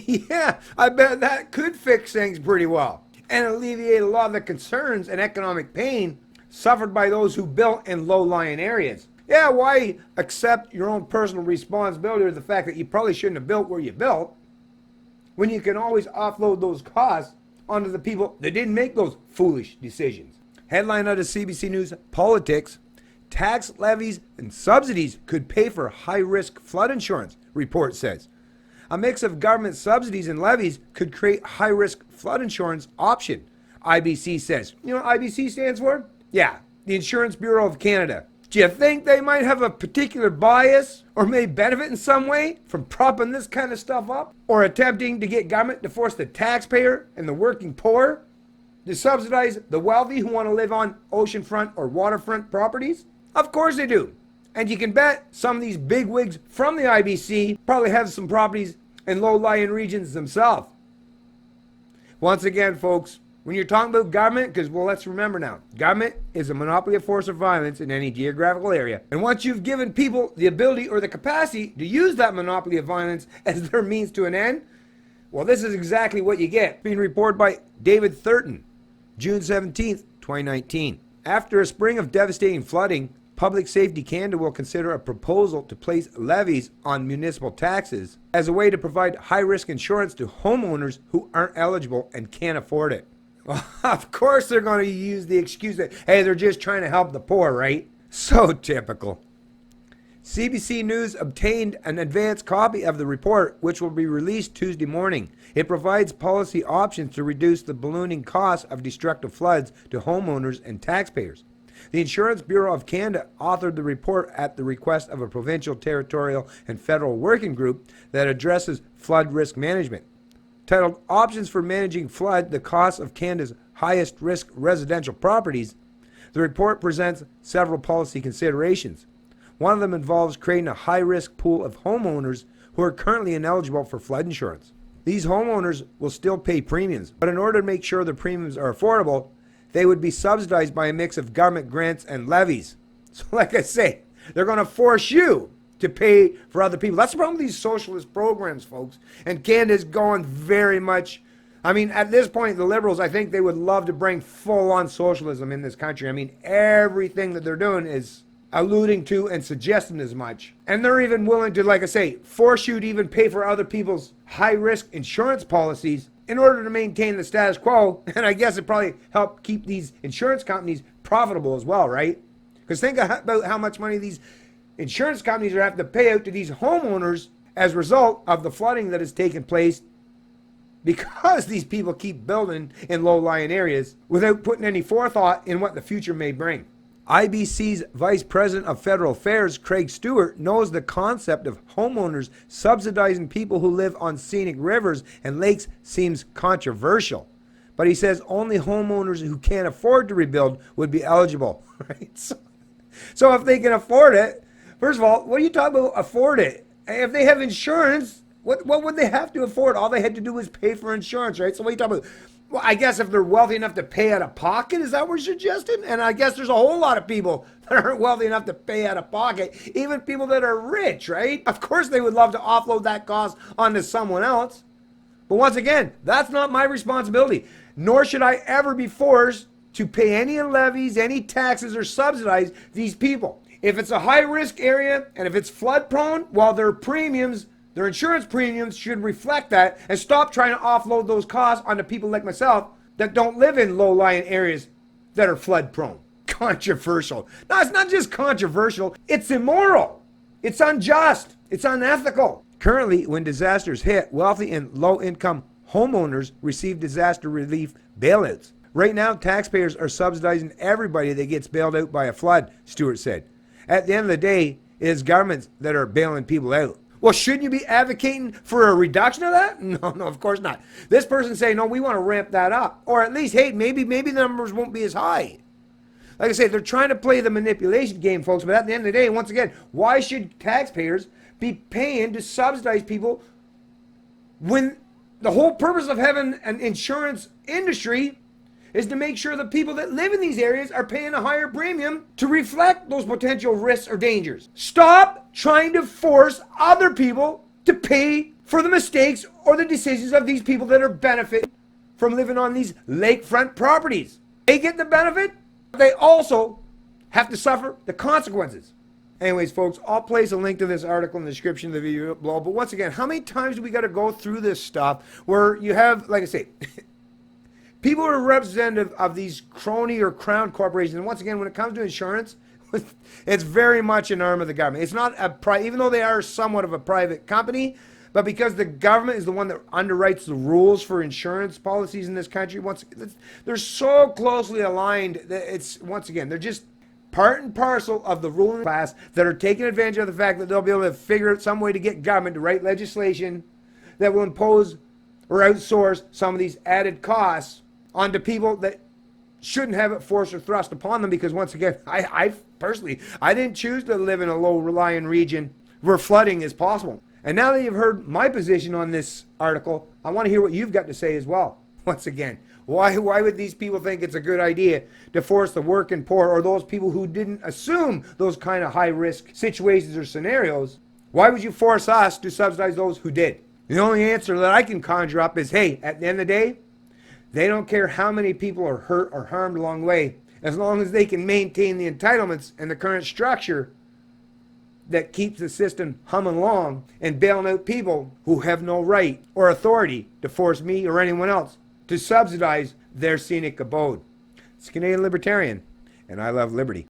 Yeah, I bet that could fix things pretty well and alleviate a lot of the concerns and economic pain suffered by those who built in low-lying areas. Yeah, why accept your own personal responsibility or the fact that you probably shouldn't have built where you built when you can always offload those costs onto the people that didn't make those foolish decisions? Headline out of CBC News, Politics: Tax levies and subsidies could pay for high-risk flood insurance, report says. A mix of government subsidies and levies could create high-risk flood insurance option, IBC says. You know what IBC stands for? Yeah, the Insurance Bureau of Canada. Do you think they might have a particular bias or may benefit in some way from propping this kind of stuff up? Or attempting to get government to force the taxpayer and the working poor to subsidize the wealthy who want to live on oceanfront or waterfront properties? Of course they do. And you can bet some of these bigwigs from the IBC probably have some properties in low-lying regions themselves. Once again, folks, when you're talking about government, because, well, let's remember now, government is a monopoly of force or violence in any geographical area. And once you've given people the ability or the capacity to use that monopoly of violence as their means to an end, well, this is exactly what you get. Being reported by David Thurton, June 17th, 2019. After a spring of devastating flooding, Public Safety Canada will consider a proposal to place levies on municipal taxes as a way to provide high-risk insurance to homeowners who aren't eligible and can't afford it. Well, of course they're going to use the excuse that, hey, they're just trying to help the poor, right? So typical. CBC News obtained an advance copy of the report, which will be released Tuesday morning. It provides policy options to reduce the ballooning costs of destructive floods to homeowners and taxpayers. The Insurance Bureau of Canada authored the report at the request of a provincial, territorial, and federal working group that addresses flood risk management. Titled Options for Managing Flood, the Costs of Canada's Highest Risk Residential Properties, the report presents several policy considerations. One of them involves creating a high-risk pool of homeowners who are currently ineligible for flood insurance. These homeowners will still pay premiums, but in order to make sure the premiums are affordable, they would be subsidized by a mix of government grants and levies. So like I say, they're going to force you to pay for other people. That's the problem with these socialist programs, folks. And Canada's going very much, I mean, at this point, the Liberals, I think they would love to bring full-on socialism in this country. I mean, everything that they're doing is alluding to and suggesting as much. And they're even willing to, like I say, force you to even pay for other people's high-risk insurance policies in order to maintain the status quo. And I guess it probably helped keep these insurance companies profitable as well, right? Because think about how much money these insurance companies are having to pay out to these homeowners as a result of the flooding that has taken place because these people keep building in low-lying areas without putting any forethought in what the future may bring. IBC's Vice President of Federal Affairs, Craig Stewart, knows the concept of homeowners subsidizing people who live on scenic rivers and lakes seems controversial. But he says only homeowners who can't afford to rebuild would be eligible. Right? So if they can afford it, first of all, what are you talking about afford it? If they have insurance, what would they have to afford? All they had to do was pay for insurance, right? So what are you talking about? Well, I guess if they're wealthy enough to pay out of pocket, is that what you're suggesting? And I guess there's a whole lot of people that aren't wealthy enough to pay out of pocket, even people that are rich, right? Of course they would love to offload that cost onto someone else. But once again, that's not my responsibility, nor should I ever be forced to pay any levies, any taxes, or subsidize these people. If it's a high-risk area and if it's flood-prone, well, their premiums, their insurance premiums should reflect that and stop trying to offload those costs onto people like myself that don't live in low-lying areas that are flood-prone. Controversial. No, it's not just controversial. It's immoral. It's unjust. It's unethical. Currently, when disasters hit, wealthy and low-income homeowners receive disaster relief bailouts. Right now, taxpayers are subsidizing everybody that gets bailed out by a flood, Stewart said. At the end of the day, it is governments that are bailing people out. Well, shouldn't you be advocating for a reduction of that? No, of course not. This person's saying, no, we want to ramp that up. Or at least, hey, maybe the numbers won't be as high. Like I say, they're trying to play the manipulation game, folks. But at the end of the day, once again, why should taxpayers be paying to subsidize people when the whole purpose of having an insurance industry is to make sure the people that live in these areas are paying a higher premium to reflect those potential risks or dangers? Stop trying to force other people to pay for the mistakes or the decisions of these people that are benefiting from living on these lakefront properties. They get the benefit, they also have to suffer the consequences. Anyways, folks, I'll place a link to this article in the description of the video below. But once again, how many times do we got to go through this stuff where you have, like I say, people who are representative of these crony or crown corporations? And once again, when it comes to insurance, it's very much an arm of the government. It's not even though they are somewhat of a private company, but because the government is the one that underwrites the rules for insurance policies in this country, they're so closely aligned that it's, once again, they're just part and parcel of the ruling class that are taking advantage of the fact that they'll be able to figure out some way to get government to write legislation that will impose or outsource some of these added costs onto people that shouldn't have it forced or thrust upon them. Because once again, I personally, I didn't choose to live in a low-lying region where flooding is possible. And now that you've heard my position on this article, I want to hear what you've got to say as well. Once again, why would these people think it's a good idea to force the working poor, or those people who didn't assume those kind of high-risk situations or scenarios? Why would you force us to subsidize those who did? The only answer that I can conjure up is, hey, at the end of the day, they don't care how many people are hurt or harmed along the way, as long as they can maintain the entitlements and the current structure that keeps the system humming along and bailing out people who have no right or authority to force me or anyone else to subsidize their scenic abode. It's Canadian Libertarian, and I love liberty.